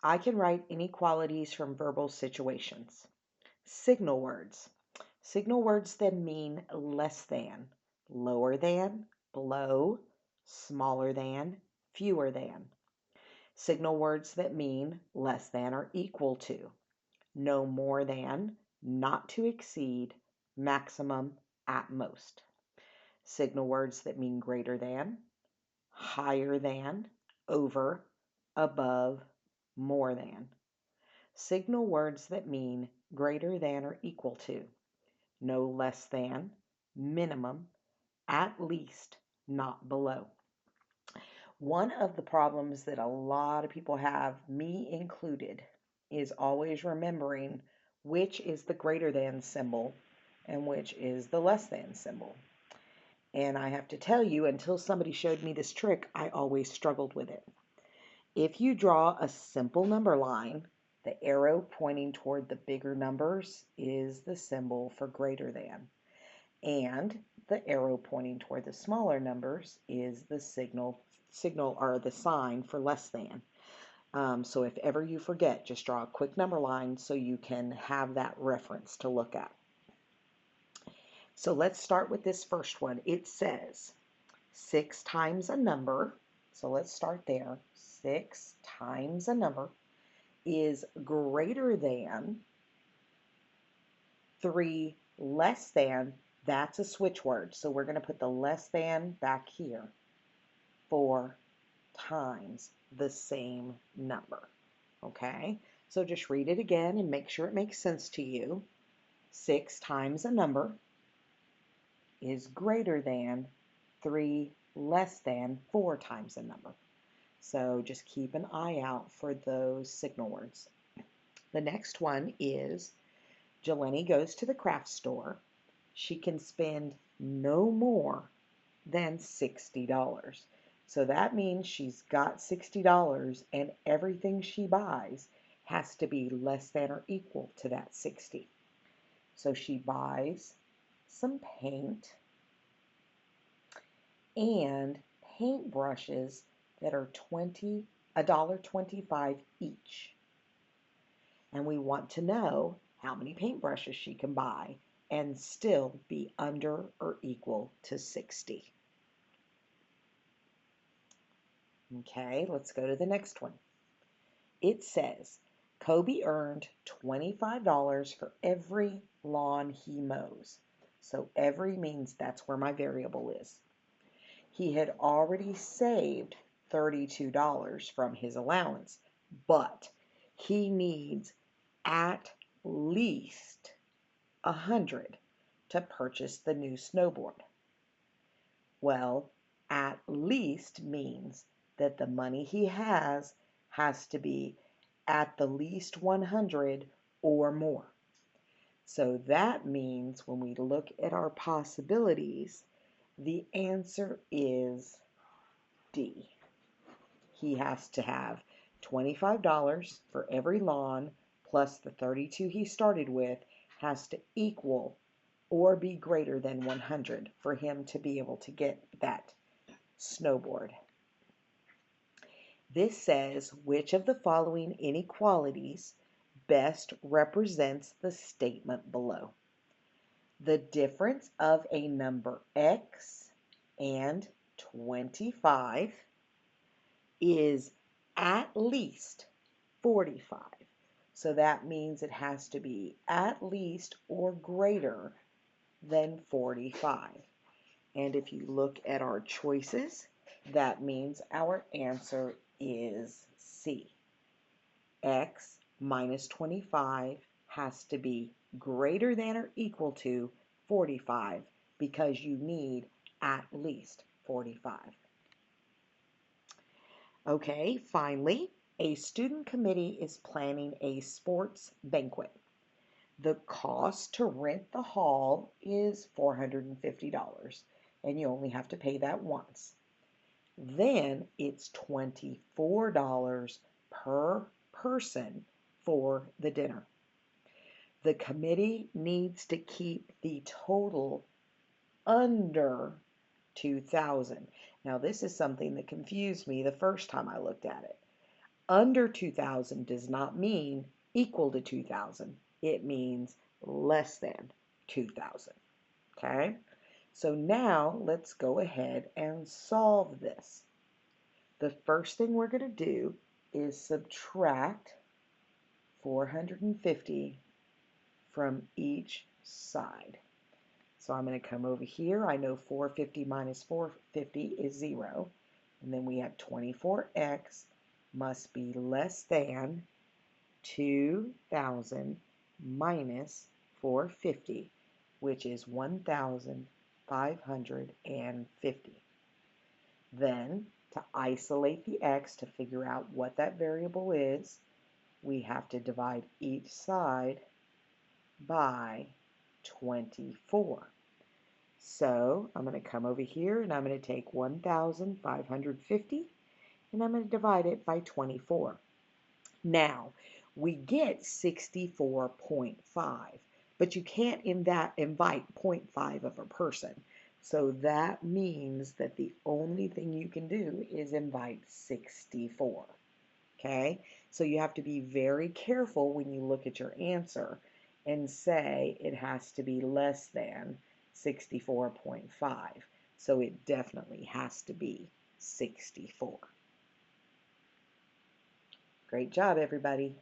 I can write inequalities from verbal situations. Signal words. Signal words that mean less than, lower than, below, smaller than, fewer than. Signal words that mean less than or equal to, no more than, not to exceed, maximum, at most. Signal words that mean greater than, higher than, over, above, more than. Signal words that mean greater than or equal to, no less than, minimum, at least, not below. One of the problems that a lot of people have, me included, is always remembering which is the greater than symbol and which is the less than symbol. And I have to tell you, until somebody showed me this trick, I always struggled with it. If you draw a simple number line, the arrow pointing toward the bigger numbers is the symbol for greater than. And the arrow pointing toward the smaller numbers is the signal or the sign for less than. So if ever you forget, just draw a quick number line so you can have that reference to look at. So let's start with this first one. It says 6 times a number, so let's start there. 6 times a number is greater than 3 less than, that's a switch word, so we're going to put the less than back here, 4 times the same number. Okay, so just read it again and make sure it makes sense to you. 6 times a number is greater than 3 less than 4 times a number. So just keep an eye out for those signal words. The next one is Jeleni goes to the craft store. She can spend no more than $60. So that means she's got $60 and everything she buys has to be less than or equal to that 60. So she buys some paint and paint brushes that are $1.25 each. And we want to know how many paintbrushes she can buy and still be under or equal to 60. Okay, let's go to the next one. It says, Kobe earned $25 for every lawn he mows. So every means that's where my variable is. He had already saved $32 from his allowance, but he needs at least 100 to purchase the new snowboard. Well, at least means that the money he has to be at the least 100 or more. So that means when we look at our possibilities, the answer is D. He has to have $25 for every lawn plus the 32 he started with has to equal or be greater than 100 for him to be able to get that snowboard. This says which of the following inequalities best represents the statement below. The difference of a number x and 25 is at least 45. So that means it has to be at least or greater than 45. And if you look at our choices, that means our answer is C. X minus 25 has to be greater than or equal to 45 because you need at least 45. Okay, finally, a student committee is planning a sports banquet. The cost to rent the hall is $450, and you only have to pay that once. Then it's $24 per person for the dinner. The committee needs to keep the total under 2,000. Now this is something that confused me the first time I looked at it. Under 2,000 does not mean equal to 2,000. It means less than 2,000. Okay? So now let's go ahead and solve this. The first thing we're going to do is subtract 450 from each side. So I'm going to come over here. I know 450 minus 450 is 0. And then we have 24x must be less than 2,000 minus 450, which is 1,550. Then, to isolate the x to figure out what that variable is, we have to divide each side by 24. So I'm going to come over here and I'm going to take 1,550 and I'm going to divide it by 24. Now, we get 64.5, but you can't invite 0.5 of a person. So that means that the only thing you can do is invite 64. Okay? So you have to be very careful when you look at your answer and say it has to be less than 64.5. So it definitely has to be 64. Great job, everybody.